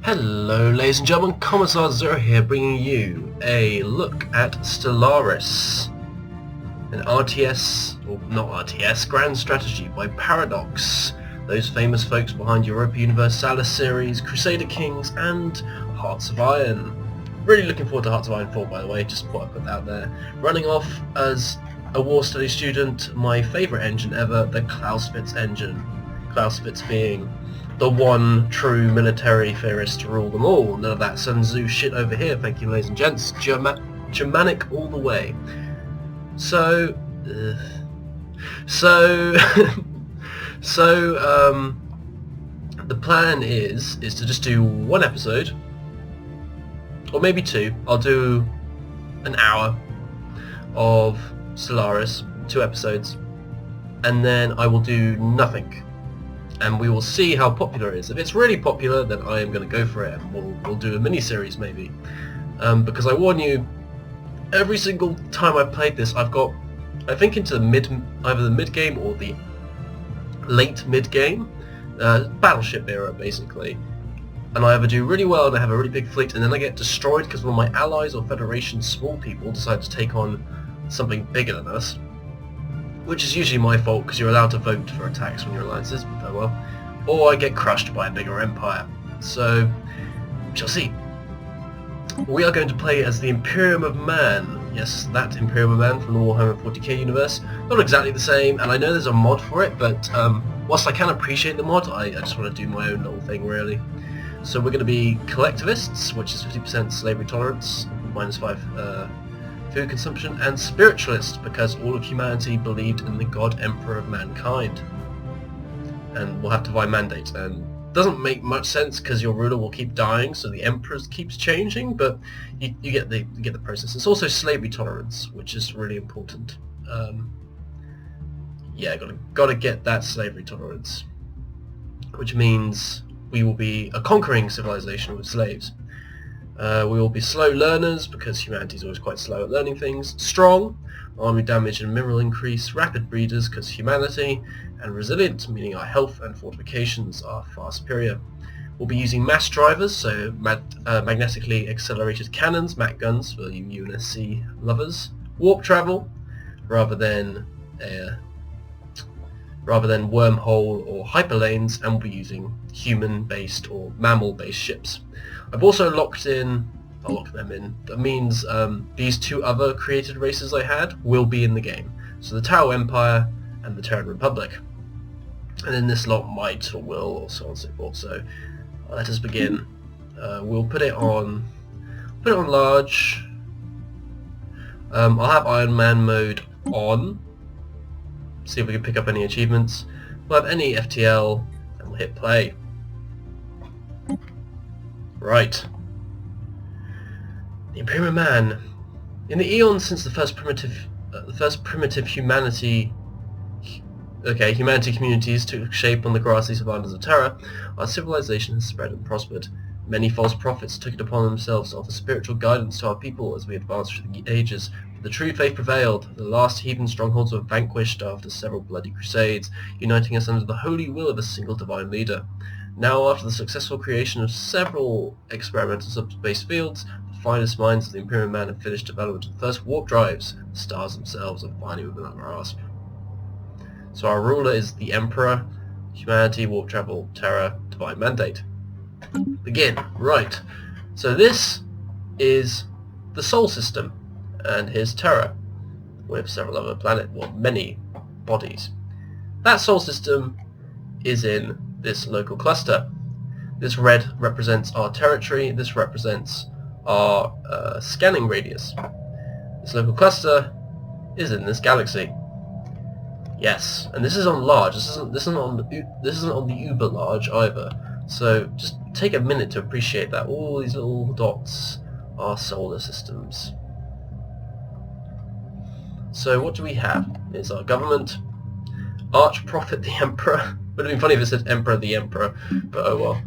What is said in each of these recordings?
Hello ladies and gentlemen, Commissar Zero here bringing you a look at Stellaris, an RTS, or not RTS, Grand Strategy by Paradox, those famous folks behind Europa Universalis series, Crusader Kings and Hearts of Iron. Really looking forward to Hearts of Iron 4 by the way, just thought I'd put that out there. Running off as a war study student, my favourite engine ever, the Clausewitz engine. Clausewitz being the one true military theorist to rule them all. None of that Sun Tzu shit over here, thank you ladies and gents. Germanic all the way. So the plan is to just do one episode, or maybe two. I'll do an hour of Stellaris, 2 episodes, and then I will do nothing. And we will see how popular it is. If it's really popular, then I am going to go for it, and we'll do a mini-series maybe. Because I warn you, every single time I've played this, I've got, I think, into either the mid-game or the late mid-game, battleship era basically. And I either do really well and I have a really big fleet, and then I get destroyed because one of my allies or Federation small people decide to take on something bigger than us. Which is usually my fault because you're allowed to vote for attacks when you're alliances, but oh well. Or I get crushed by a bigger empire. So, we shall see. We are going to play as the Imperium of Man. Yes, that Imperium of Man from the Warhammer 40k universe. Not exactly the same, and I know there's a mod for it, but whilst I can appreciate the mod, I just want to do my own little thing really. So we're going to be collectivists, which is 50% slavery tolerance, -5 food consumption, and spiritualist, because all of humanity believed in the God Emperor of mankind. And we'll have divine mandate, and doesn't make much sense because your ruler will keep dying, so the Emperor keeps changing, but you get the process. It's also slavery tolerance, which is really important. Yeah, gotta get that slavery tolerance, which means we will be a conquering civilization with slaves. We will be slow learners, because humanity is always quite slow at learning things. Strong, army damage and mineral increase. Rapid breeders, because humanity. And resilient, meaning our health and fortifications are far superior. We'll be using mass drivers, so magnetically accelerated cannons, MAC guns for you UNSC lovers. Warp travel, rather than wormhole or hyperlanes, and we'll be using human-based or mammal-based ships. I've also locked them in. That means these 2 other created races I had will be in the game. So the Tau Empire and the Terran Republic. And then this lot might or will, or so on and so forth. So let us begin. We'll put it on large. I'll have Iron Man mode on. See if we can pick up any achievements. We'll have any FTL, and we'll hit play. Right. The Imperium of Man. In the eons since the first primitive humanity communities took shape on the grassy savannas of Terra, our civilization has spread and prospered. Many false prophets took it upon themselves to offer spiritual guidance to our people as we advanced through the ages. The true faith prevailed. The last heathen strongholds were vanquished after several bloody crusades, uniting us under the holy will of a single divine leader. Now, after the successful creation of several experimental subspace fields, the finest minds of the Imperium Man have finished development of the first warp drives. The stars themselves are finally within our grasp. So our ruler is the Emperor, humanity, warp travel, terror, divine mandate. Begin. Right. So this is the Sol system, and here's Terra, with several other many bodies. That Sol system is in this local cluster. This red represents our territory, this represents our scanning radius. This local cluster is in this galaxy. Yes, and this is on large, this isn't on the uber large either. So just take a minute to appreciate that all these little dots are solar systems. So what do we have? Is our government, Arch-Prophet the Emperor. Would have been funny if it said Emperor the Emperor, but oh well.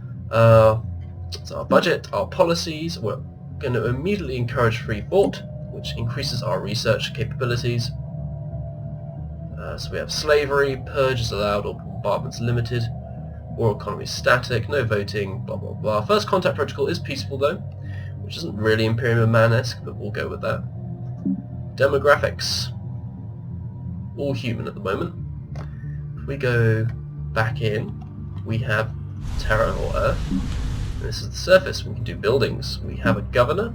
So our budget, our policies, we're going to immediately encourage free thought, which increases our research capabilities. So we have slavery, purge is allowed or bombardments limited. War economy static, no voting, blah blah blah. First contact protocol is peaceful though, which isn't really Imperium of Man-esque, but we'll go with that. Demographics. All human at the moment. If we go back in, we have Terra or Earth. And this is the surface. We can do buildings. We have a governor,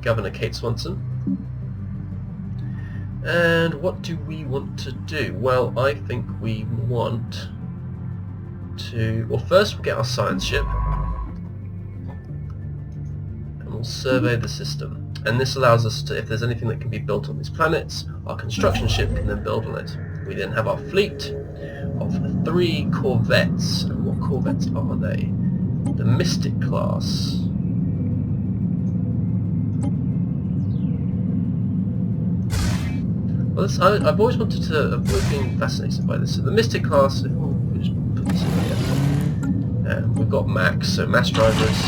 Governor Kate Swanson. And what do we want to do? Well, I think we want to... Well, first we'll get our science ship. And we'll survey the system. And this allows us to, if there's anything that can be built on these planets, our construction ship can then build on it. We then have our fleet of 3 corvettes. And what corvettes are they? The Mystic class. Well, I've always wanted to avoid being fascinated by this. So the Mystic class, if we just put this in here. And we've got max, so mass drivers.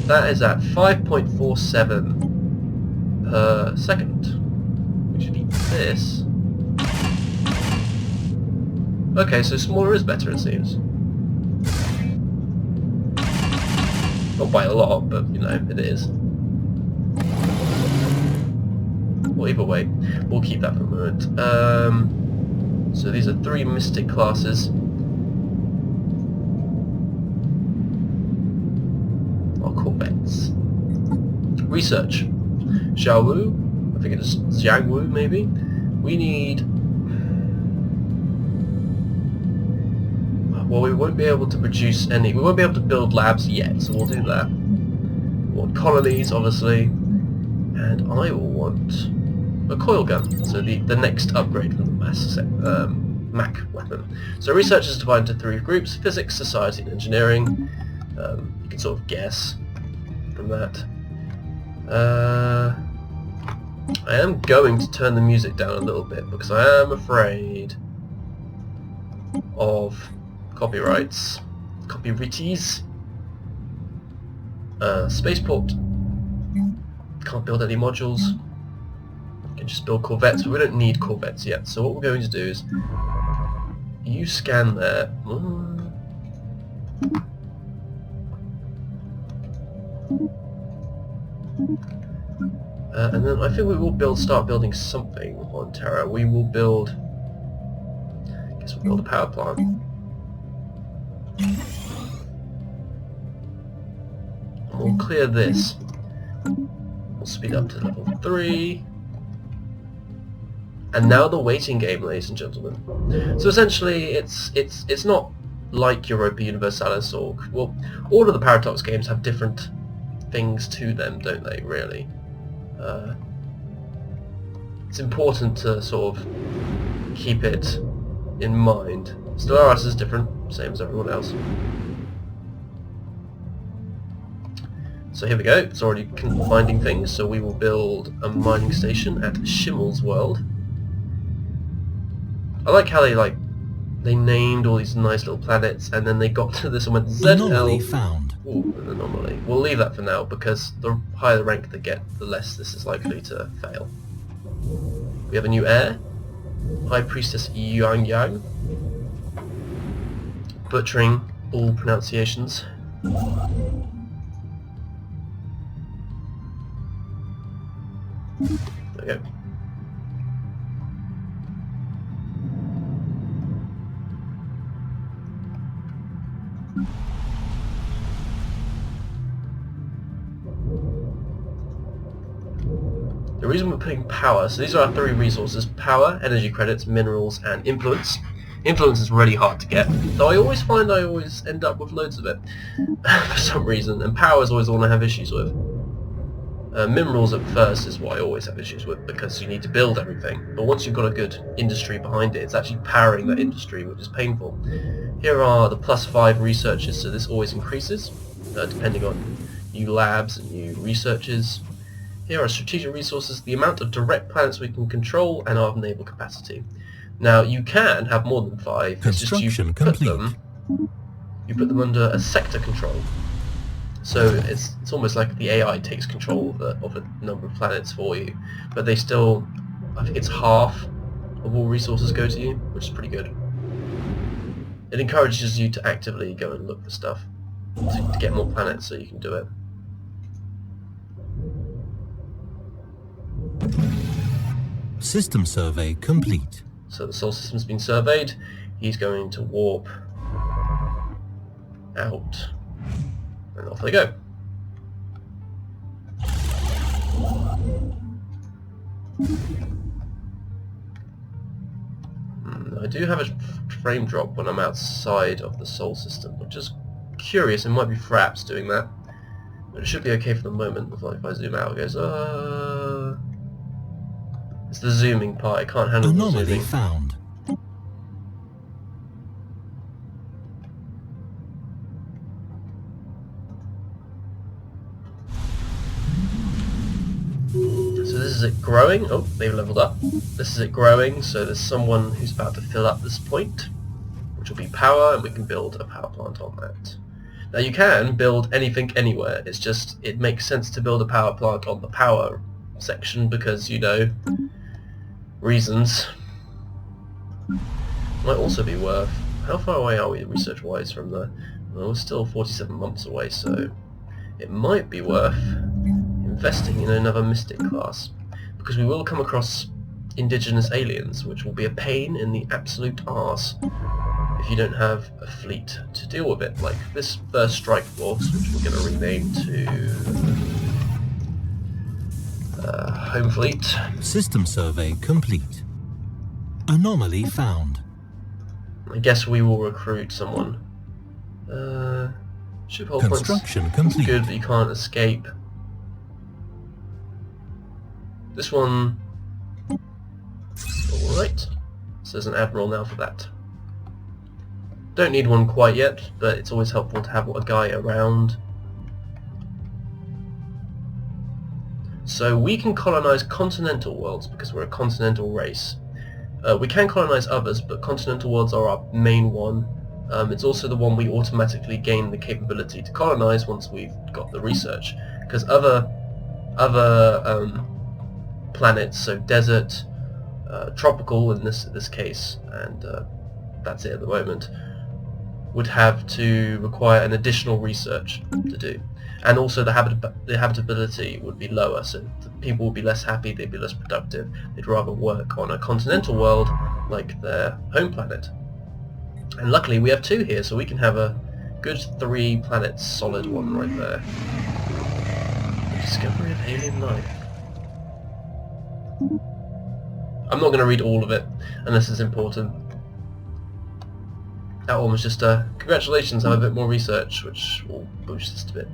That is at 5.47 per second. We should eat this. Okay, so smaller is better, it seems. Not by a lot, but you know, it is. Well, either way, we'll keep that for a moment. So these are 3 Mystic classes. Our corvettes. Research. Xiaowu, I think it's Jiangwu maybe. We need... Well, we won't be able to produce any... We won't be able to build labs yet, so we'll do that. We want colonies, obviously. And I will want a coil gun, so the next upgrade from the Mac weapon. So research is divided into 3 groups: physics, society, and engineering. You can sort of guess from that. I am going to turn the music down a little bit because I am afraid of copyrights, copyrighties. Spaceport. Can't build any modules. Can just build corvettes, but we don't need corvettes yet. So what we're going to do is you scan there. And then I think we will start building something on Terra. We will build... I guess we'll build a power plant. And we'll clear this. We'll speed up to level 3. And now the waiting game, ladies and gentlemen. So essentially, it's not like Europa Universalis or... Well, all of the Paradox games have different things to them, don't they, really? It's important to sort of keep it in mind. Stellaris is different, same as everyone else. So here we go, it's already finding things, so we will build a mining station at Schimmel's World. I like how they named all these nice little planets, and then they got to this and went ZL. Anomaly found. Ooh, an anomaly. We'll leave that for now, because the higher the rank they get, the less this is likely to fail. We have a new heir, High Priestess Yang Yang, butchering all pronunciations. There we go. The reason we're putting power, so these are our 3 resources: power, energy credits, minerals, and influence. Influence is really hard to get, though I always find I always end up with loads of it for some reason, and power is always the one I have issues with. Minerals at first is what I always have issues with, because you need to build everything, but once you've got a good industry behind it, it's actually powering that industry, which is painful. Here are the +5 researches, so this always increases, depending on new labs and new researches. Here are strategic resources, the amount of direct planets we can control, and our naval capacity. Now, you can have more than 5. Construction it's just complete. You put them under a sector control. So it's almost like the AI takes control of a number of planets for you, but they still, I think it's half of all resources go to you, which is pretty good. it encourages you to actively go and look for stuff to get more planets so you can do it. System survey complete. So the Sol system's been surveyed. He's going to warp out, and off they go. I do have a frame drop when I'm outside of the Sol system, which is curious. It might be Fraps doing that, but it should be okay for the moment. If I zoom out, it goes, it's the zooming part. I can't handle the Anomaly zooming. found. So this is it growing. Oh, they've leveled up. This is it growing, so there's someone who's about to fill up this point, which will be power, and we can build a power plant on that. Now you can build anything anywhere, it's just, it makes sense to build a power plant on the power section because, you know, reasons. Might also be worth, how far away are we research-wise from the, well, we're still 47 months away, so it might be worth investing in another Mystic class, because we will come across indigenous aliens, which will be a pain in the absolute arse if you don't have a fleet to deal with it, like this first strike force, which we're going to rename to Home Fleet. System survey complete. Anomaly found. I guess we will recruit someone. Ship hull points. Construction complete. Good, but you can't escape. This one, alright, so there's an admiral now for that. Don't need one quite yet, but it's always helpful to have a guy around. So we can colonize continental worlds because we're a continental race. We can colonize others, but continental worlds are our main one. It's also the one we automatically gain the capability to colonize once we've got the research, because other planets, so desert, tropical in this case, and that's it at the moment, would have to require an additional research to do, and also the habitability would be lower, so the people would be less happy, they'd be less productive, they'd rather work on a continental world like their home planet. And luckily we have two here, so we can have a good 3 planets solid one right there. The discovery of alien life. I'm not going to read all of it unless it's important. That one was just congratulations, I have a bit more research, which will boost this a bit.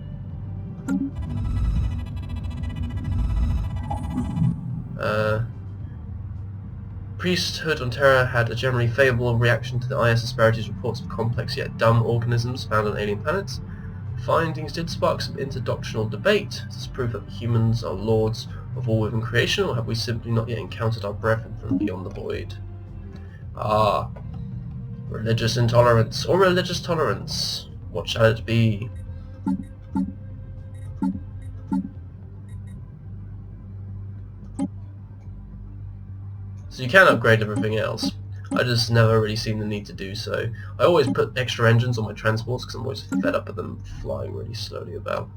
Priesthood on Terra had a generally favourable reaction to the IS Asperities reports of complex yet dumb organisms found on alien planets. Findings did spark some interdoctrinal debate. Is this proof that humans are lords of all within creation, or have we simply not yet encountered our brethren from beyond the void? Ah, religious intolerance, or religious tolerance. What shall it be? So you can upgrade everything else. I just never really seen the need to do so. I always put extra engines on my transports because I'm always fed up with them flying really slowly about.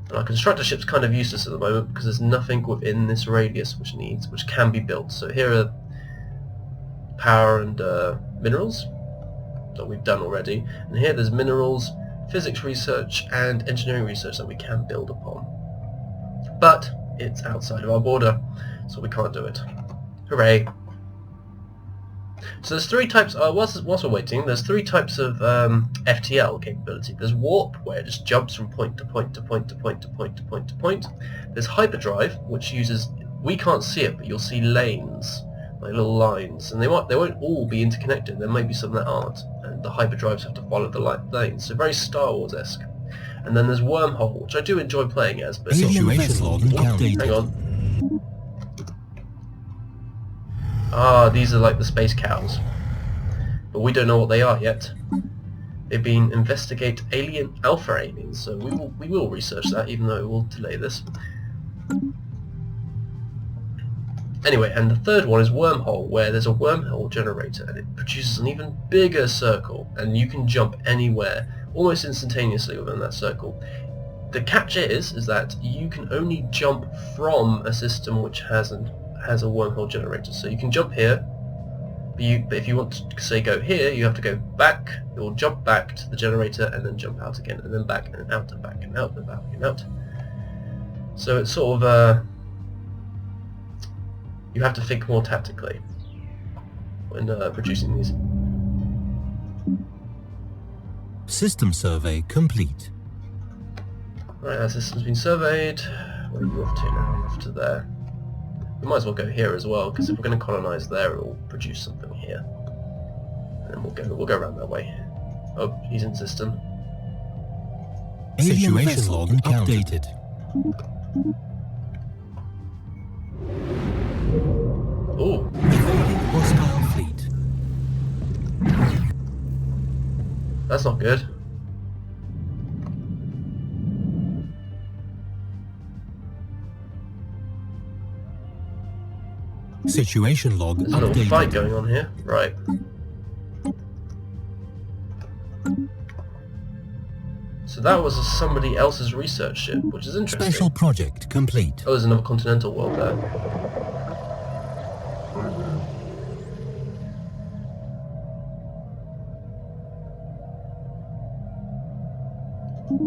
And our constructor ship's kind of useless at the moment because there's nothing within this radius which can be built. So here are power and minerals that we've done already, and here there's minerals, physics research and engineering research that we can build upon. But it's outside of our border, so we can't do it. Hooray! So there's 3 types, whilst we're waiting, there's 3 types of FTL capability. There's warp, where it just jumps from point to point to point to point to point to point to point. There's hyperdrive, which uses, we can't see it, but you'll see lanes, like little lines, and they won't all be interconnected, there may be some that aren't, and the hyperdrives have to follow the lanes, so very Star Wars-esque. And then there's wormhole, which I do enjoy playing as, but Situation log updated. hang on. Ah, these are like the space cows. But we don't know what they are yet. They've been investigate alpha aliens, so we will research that, even though it will delay this. Anyway, and the third one is wormhole, where there's a wormhole generator and it produces an even bigger circle, and you can jump anywhere almost instantaneously within that circle. The catch is that you can only jump from a system which has a wormhole generator. So you can jump here, but if you want to say go here, you have to go back. It will jump back to the generator and then jump out again, and then back and out and back and out and back and out. So it's sort of you have to think more tactically when producing these. System survey complete. Right, our system's been surveyed. Where are you off to now? Off to there. We might as well go here as well, because if we're going to colonise there, it will produce something here. And then we'll go around that way. Oh, he's in system. Situation log updated. Ooh. Evading hostile fleet. That's not good. Situation log There's a little updated. fight going on here. Right. So that was somebody else's research ship, which is interesting. Special project complete. Oh, there's another continental world there.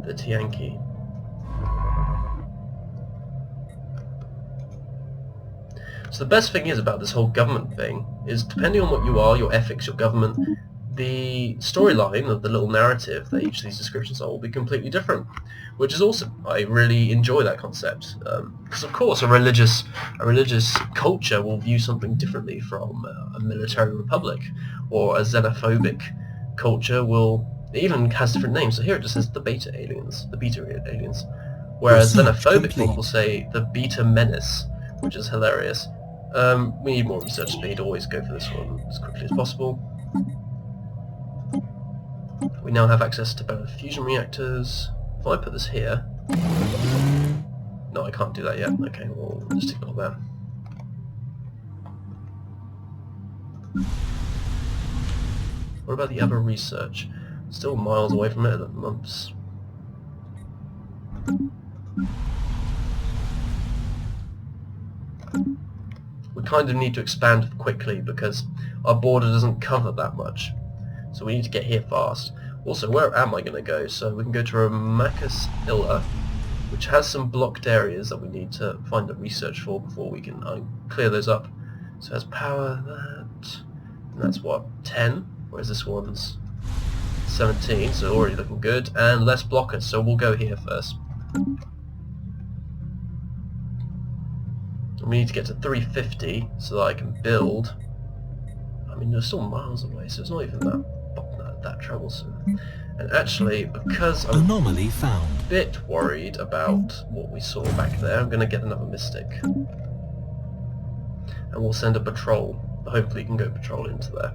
The Tianqi. So the best thing is about this whole government thing is, depending on what you are, your ethics, your government, the storyline of the little narrative that each of these descriptions are will be completely different, which is awesome. I really enjoy that concept, because of course a religious culture will view something differently from a military republic, or a xenophobic culture it even has different names. So here it just says the beta aliens, whereas xenophobic people will say the beta menace, which is hilarious. We need more research speed, always go for this one as quickly as possible. We now have access to both fusion reactors. If I put this here... No, I can't do that yet. Okay, we'll just ignore that. What about the other research? Still miles away from it at the months. We kind of need to expand quickly because our border doesn't cover that much. So we need to get here fast. Also, where am I going to go? So we can go to Ramacus Illa, which has some blocked areas that we need to find a research for before we can clear those up. So it has power, and that's what, 10? Whereas this one's 17, so already looking good. And less blockers, so we'll go here first. We need to get to 350 so that I can build. I mean, they're still miles away, so it's not even that troublesome. And actually, because I'm Anomaly found. a bit worried about what we saw back there, I'm going to get another Mystic. And we'll send a patrol. Hopefully you can go patrol into there.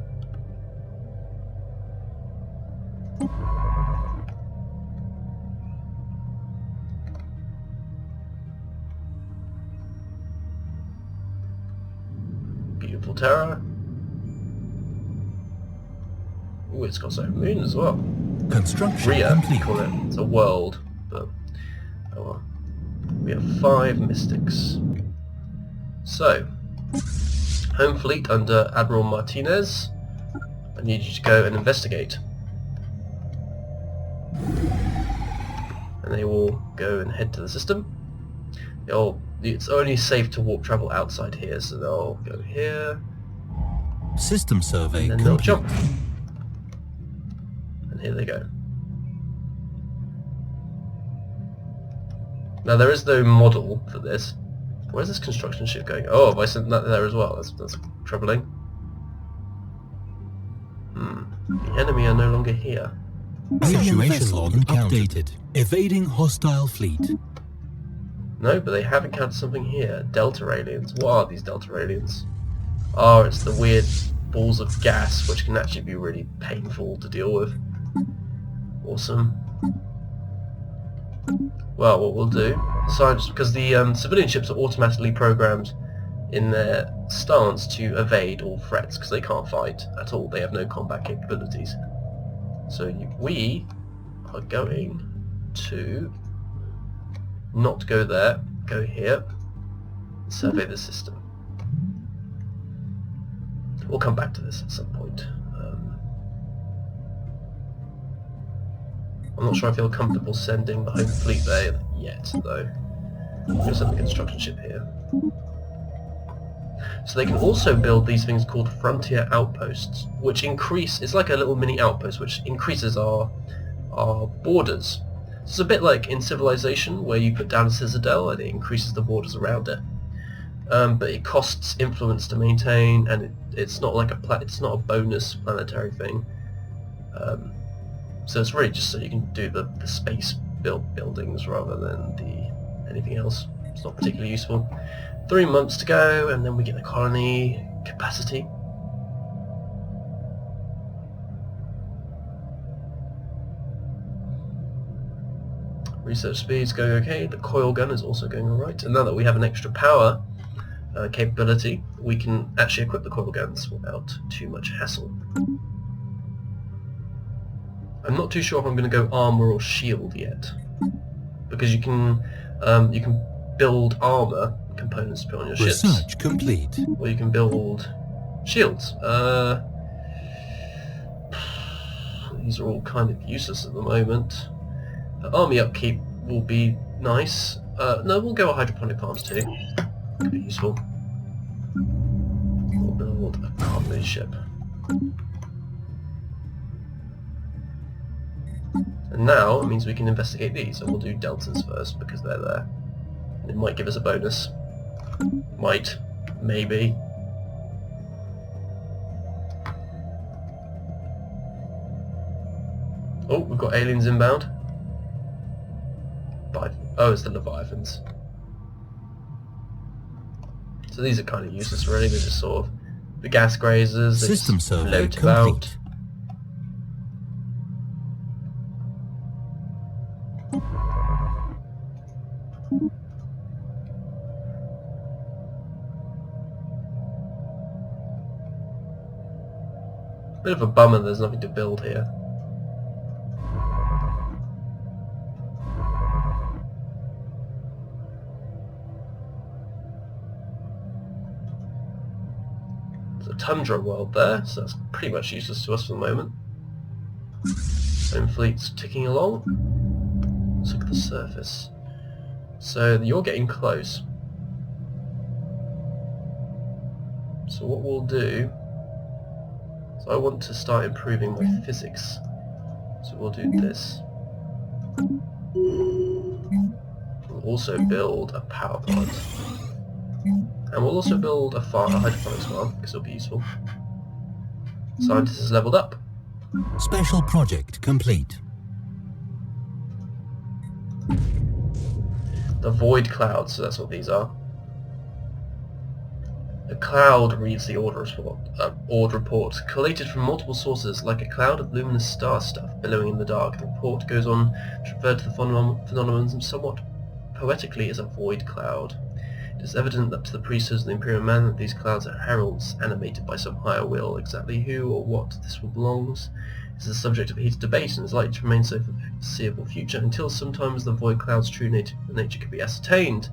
Beautiful Terra. Ooh, it's got its own moon as well. Construction Rhea, we complete. call it. It's a world, but oh well. We have 5 Mystics. So, Home Fleet under Admiral Martinez. I need you to go and investigate. And they will go and head to the system. It's only safe to warp travel outside here, so they'll go here. System survey And then they'll complete. jump. And here they go. Now there is no model for this. Where's this construction ship going? Oh, have I sent that there as well? That's troubling. The enemy are no longer here. Situation log updated. Evading hostile fleet. No, but they have encountered something here. Delta aliens. What are these Delta aliens? Oh, it's the weird balls of gas, which can actually be really painful to deal with. Awesome. Well, what we'll do, because the civilian ships are automatically programmed in their stance to evade all threats, because they can't fight at all. They have no combat capabilities. So we are going to not go there, go here, survey the system. We'll come back to this at some point. I'm not sure I feel comfortable sending the home fleet there yet, though. I'm going to send the construction ship here. So they can also build these things called frontier outposts, which increase, it's like a little mini outpost which increases our borders. So it's a bit like in Civilization, where you put down a citadel and it increases the borders around it. But it costs influence to maintain, and it's not like it's not a bonus planetary thing. So it's really just so you can do the space buildings rather than anything else. It's not particularly useful. 3 months to go, and then we get the colony capacity. Research speed's going okay. The coil gun is also going alright. And now that we have an extra power capability, we can actually equip the coil guns without too much hassle. I'm not too sure if I'm going to go armor or shield yet, because you can build armor components to put on your ships. Research complete. Or you can build shields. These are all kind of useless at the moment. Army upkeep will be nice. No, we'll go with hydroponic farms too. Could be useful. We'll build a cargo ship. And now it means we can investigate these, and we'll do deltas first because they're there. And it might give us a bonus. Might. Maybe. Oh, we've got aliens inbound. Oh, it's the Leviathans. So these are kind of useless really, they're just sort of the gas grazers, they System just survey float complete. Bit of a bummer there's nothing to build here. There's a tundra world there, so that's pretty much useless to us for the moment. Home fleet's ticking along. Let's look at the surface. So you're getting close. So what we'll do, so I want to start improving my physics. So we'll do this. We'll also build a power plant. And we'll also build a hydroponics farm, because it'll be useful. Scientist is leveled up. Special project complete. The void clouds, so that's what these are. A cloud reads the ord report, collated from multiple sources, like a cloud of luminous star stuff billowing in the dark. The report goes on to refer to the phenomenon somewhat poetically as a void cloud. It is evident that to the priesthoods of the Imperium of Man that these clouds are heralds animated by some higher will. Exactly who or what this will belongs is the subject of heated debate and is likely to remain so for the foreseeable future until sometimes the void cloud's true nature can be ascertained.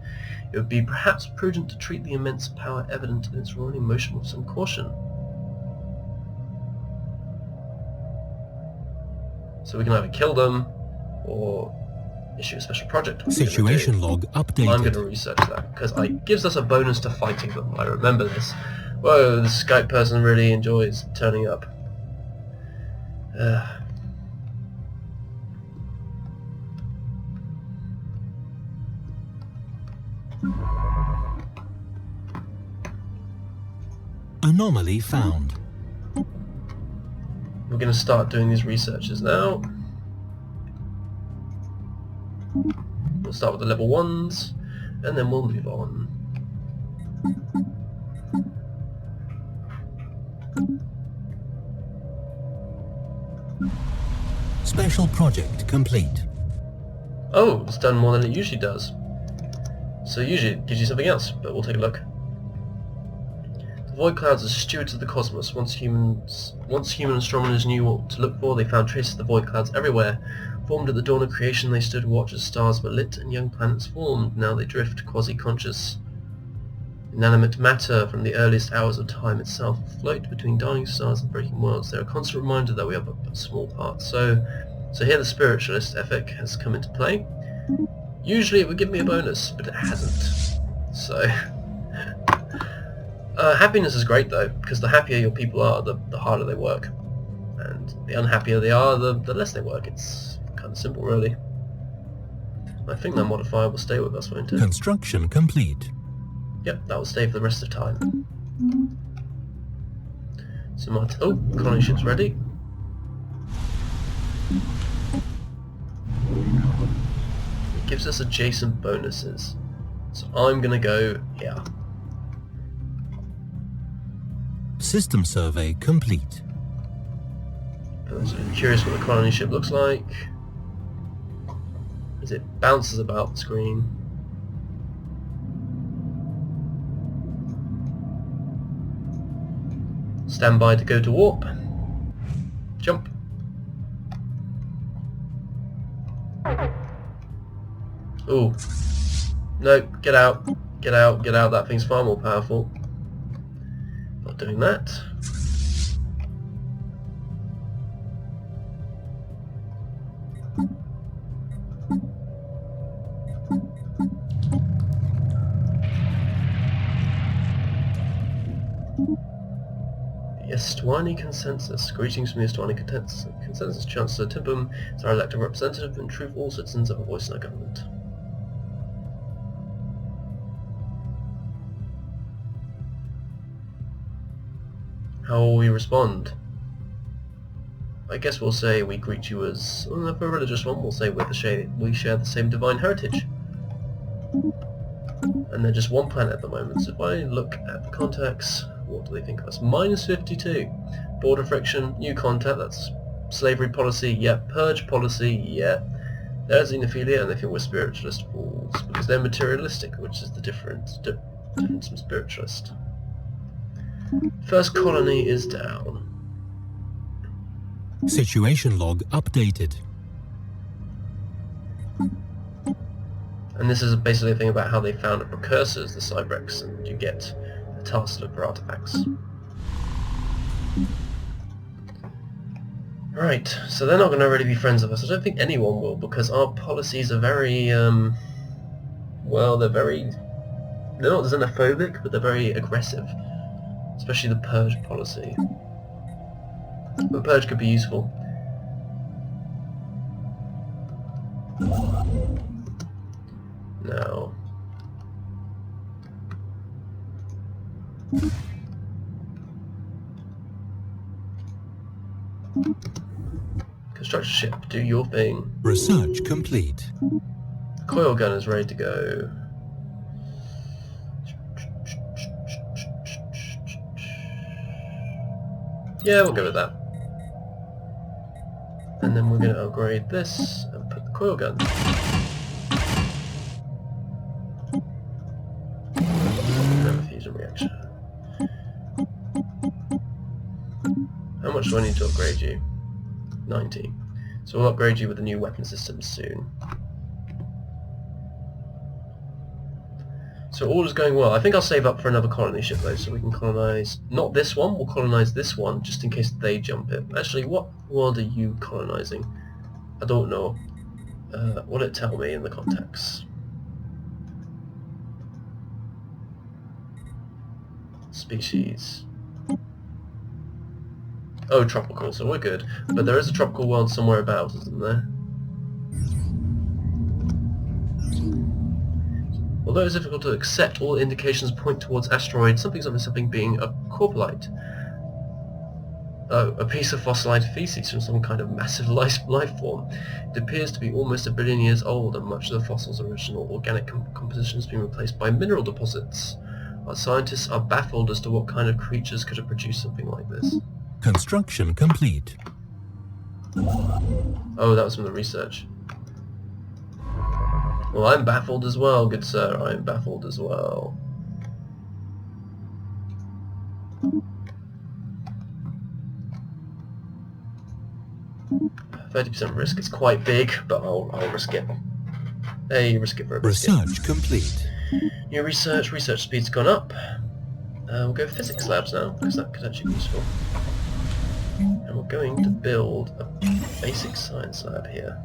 It would be perhaps prudent to treat the immense power evident in its rolling motion with some caution. So we can either kill them or issue a special project. Situation log updated. I'm going to research that because it gives us a bonus to fighting them. I remember this. Whoa, the Skype person really enjoys turning up. Anomaly found. We're going to start doing these researches now. We'll start with the level 1s, and then we'll move on. Special project complete. Oh, it's done more than it usually does. So usually it gives you something else, but we'll take a look. The void clouds are stewards of the cosmos. Once human astronomers knew what to look for, they found traces of the void clouds everywhere. Formed at the dawn of creation, they stood watch as stars were lit and young planets formed. Now they drift, quasi-conscious. Inanimate matter from the earliest hours of time itself float between dying stars and breaking worlds. They're a constant reminder that we are but a small part. So here the spiritualist ethic has come into play. Usually it would give me a bonus, but it hasn't. So happiness is great though, because the happier your people are, the harder they work. And the unhappier they are, the less they work. It's kind of simple really. I think that modifier will stay with us, won't it? Construction complete. Yep, that will stay for the rest of time. So my colony ship's ready. It gives us adjacent bonuses. So I'm gonna go here. System survey complete. I'm curious what the colony ship looks like. As it bounces about the screen. Stand by to go to warp. Jump. Ooh. No, get out. Get out, get out. That thing's far more powerful. Not doing that. The Estwani Consensus. Greetings from the Estwani Consensus. Chancellor Timpum is our elected representative. In truth, all citizens have a voice in our government. How will we respond? I guess we'll say we greet you as... Well, for a religious one, we'll say we share the same divine heritage. And they're just one planet at the moment, so if I look at the contacts, what do they think of us? Minus 52. Border friction, new contact, that's slavery policy, yep. Purge policy, yep. They're xenophilia and they think we're spiritualist fools, because they're materialistic, which is the difference from spiritualist. First colony is down. Situation log updated. And this is basically a thing about how they found the precursors, the Cybrex, and you get a task to look for artifacts. Right, so they're not going to really be friends of us. I don't think anyone will, because our policies are very, well, they're not xenophobic, but they're very aggressive. Especially the Purge policy. But Purge could be useful. Now... Construct a ship, do your thing. Research complete. Coil gun is ready to go. Yeah, we'll go with that. And then we're going to upgrade this and put the coil gun. And fusion reaction. How much do I need to upgrade you? 90. So we'll upgrade you with the new weapon systems soon. So all is going well. I think I'll save up for another colony ship though, so we can colonize... Not this one, we'll colonize this one, just in case they jump it. Actually, what world are you colonizing? I don't know. Will it tell me in the contacts? Species. Oh, tropical, so we're good. But there is a tropical world somewhere about, isn't there? Although it's difficult to accept, all indications point towards asteroid something being a corpulite. Oh, a piece of fossilized feces from some kind of massive life form. It appears to be almost 1 billion years old, and much of the fossil's original organic composition has been replaced by mineral deposits. Our scientists are baffled as to what kind of creatures could have produced something like this. Construction complete. Oh, that was from the research. Well, I'm baffled as well, good sir. I'm baffled as well. %30 risk is quite big, but I'll risk it. Hey, risk it for a biscuit. Research complete. New research speed's gone up. We'll go physics labs now, because that could actually be useful. And we're going to build a basic science lab here.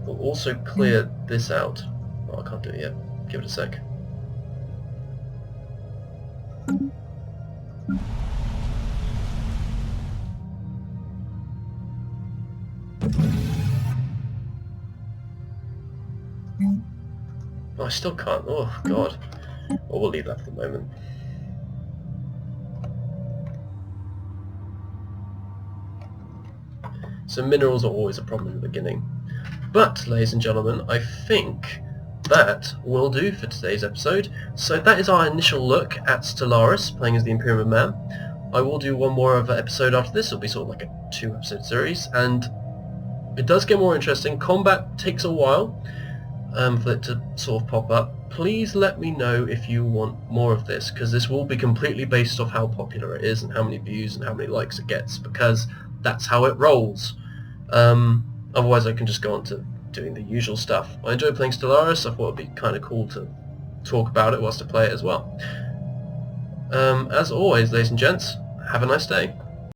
We'll also clear this out. Oh, I can't do it yet. Give it a sec. Oh, I still can't. Oh, God. Well, we'll leave that for the moment. So minerals are always a problem in the beginning. But, ladies and gentlemen, I think that will do for today's episode. So that is our initial look at Stellaris, playing as the Imperium of Man. I will do one more of an episode after this. It'll be sort of like a 2-episode series, and it does get more interesting. Combat takes a while for it to sort of pop up. Please let me know if you want more of this, because this will be completely based off how popular it is and how many views and how many likes it gets, because that's how it rolls. Otherwise I can just go on to doing the usual stuff. I enjoy playing Stellaris. I thought it'd be kind of cool to talk about it whilst I play it as well. As always, ladies and gents, have a nice day.